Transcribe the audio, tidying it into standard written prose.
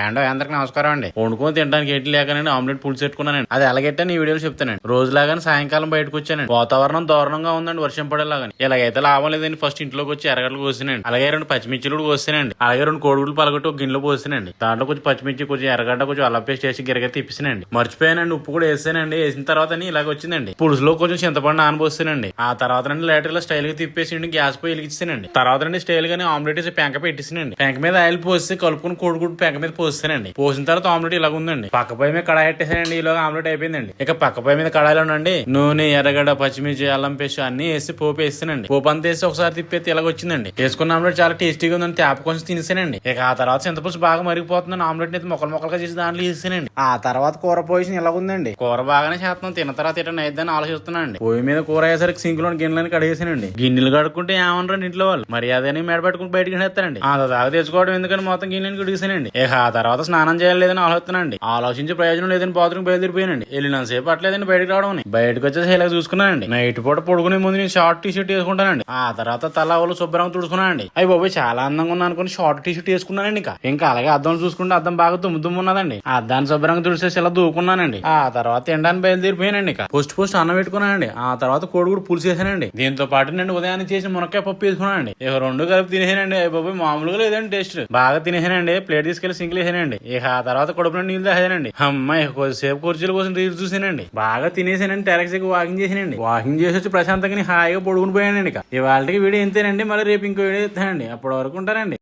ఏండో అందరికి నమస్కారం అండి. వండుకొని తినడానికి ఎట్లు లేకనండి ఆమ్లెట్ పులుసు పెట్టుకున్నానండి. అది ఎలాగెట్టని ఈ వీడియోలో చెప్తానండి. రోజులాగానే సాయంకాలం బయటకు వచ్చానండి. వాతావరణం దారుణంగా ఉందండి, వర్షం పడేలాగాని. ఇలాగైతే లాభం లేదని ఫస్ట్ ఇంట్లోకి వచ్చి ఎర్రగడ్డలు కోసానండి. అలాగే 2 పచ్చిమిర్చిలు కూడా కోసానండి. అలాగే 2 కోడిగుడ్లు పలగొట్టి ఒక గిన్నెలో పోసానండి. దాంట్లో కొంచెం పచ్చిమిర్చి, కొంచెం ఎర్రగడ్డ, కొంచెం అల్లం పేస్ట్ వేసి గిరగ తిప్పిసానండి. మర్చిపోయానండి, ఉప్పు కూడా వేసానండి. వేసిన తర్వాత ఇలాగ వచ్చిందండి. పులుసులో కొంచెం చింతపండు నానబోసానండి. ఆ తర్వాత లేటర్ లో స్టైల్ గా తిప్పేసి గ్యాస్ పోయి వెలిగించానండి. తర్వాత స్టైల్ గానే ఆమ్లెట్ వేసి పెంక పెట్టేసానండి. పెంక మీద ఆయిల్ పోసి కలుపుకుని కోడిగుడ్డు పెంక మీద పోస్తానండి. పోసిన తర్వాత ఆమ్లెట్ ఇలాగ ఉందండి. పక్క పొయ్యి మీద కడాయి పెట్టేసానండి. ఇలా ఆమ్లెట్ అయిపోయిందండి. ఇక పక్క పొయ్యి మీద కడాయిలోనండి నూనె, ఎర్రగడ్డ, పచ్చిమిర్చి, అల్లం పేస్ట్ అన్ని వేసి పోపు వేస్తానండి. పోపు అంతా వేసి ఒకసారి తిప్పేసి ఇలాగ వచ్చిందండి. వేసుకున్న ఆమ్లెట్ చాలా టేస్టీగా ఉందని తేప కొంచెం తినేసానండి. ఇక ఆ తర్వాత చింతపులుసు బాగా మరిగిపోతుందని ఆమ్లెట్ అయితే మొక్కలుగా చేసి దాంట్లో వేసానండి. ఆ తర్వాత కూర పొజిషన్ ఇలా ఉందండి. కూర బాగానే చేస్తున్నాం, తిన్న తర్వాత ఇటన్నా అయిద్దని ఆలోచిస్తున్నానండి. పొయ్యి మీద కూర అయ్యేసరికి సింక్ లో గిన్నెలని కడిగేసానండి. గిన్నెలు కడుక్కుంటే ఏమనరండి ఇంట్లో వాళ్ళు, మర్యాదని మేడ పెట్టుకుని బయటకు వేస్తారండి. ఆ దాకా తెచ్చుకోవడం ఎందుకని మొత్తం గిన్నెని కడిగేసానండి. ఇక ఆ తర్వాత స్నానం చేయలేదని ఆలోచిస్తున్నానండి. ఆలోచించి ప్రయోజనం లేదని బాత్రూమ్ బయలుదేరిపోయానండి. వెళ్ళినంతసేపు అట్లేదని బయటకు రావడం. బయటకు వచ్చేసి ఇలా చూసుకున్నానండి. నైట్ పూట పడుకునే ముందు నేను షార్ట్ టీ షర్ట్ వేసుకుంటానండి. ఆ తర్వాత తల శుభ్రంగా తుడుచుకున్నానండి. అయ్యి బాబోయ్ చాలా అందంగా ఉన్నా అనుకుని షార్ట్ టీ షర్ట్ వేసుకున్నానండి. ఇంకా అలాగే అద్దం చూసుకుంటే అద్దం బాగా దుమ్ము ఉన్నదండి. ఆ అద్దాన్ని శుభ్రంగా తుడిచేసి ఇలా దూకున్నానండి. ఆ తర్వాత తినడానికి బయలుదేరిపోయానండి. పోస్ట్ అన్నం పెట్టుకున్నానండి. ఆ తర్వాత కోడిగుడ్డు పులుసు వేసానండి. దీంతో పాటు నేను ఉదయాన్నే చేసి మునక్కాయ పప్పు వేసుకున్నానండి. ఇక 2 కలిపి తినేసానండి. అయ్యి బాబోయ్ మామూలుగా లేదండి టేస్ట్. బాగా తినేసానండి. ప్లేట్ తీసుకెళ్లి సింక్ వేసానండి. ఇక ఆ తర్వాత కడుపులో నీళ్ళు తాగానండి. అమ్మాయి కొద్దిసేపు కుర్చీల కోసం రీల్స్ చూసానండి. బాగా తినేసానండి. టెరక్స్ వాకింగ్ చేసానండి. వాకింగ్ చేసి వచ్చి ప్రశాంతంగా హాయిగా పడుకుని పోయానండి. ఇక ఇవాళకి వీడియో ఇంతేనండి. మళ్ళీ రేపు ఇంకో వీడియో ఇస్తానండి. అప్పటి వరకు ఉంటానండి.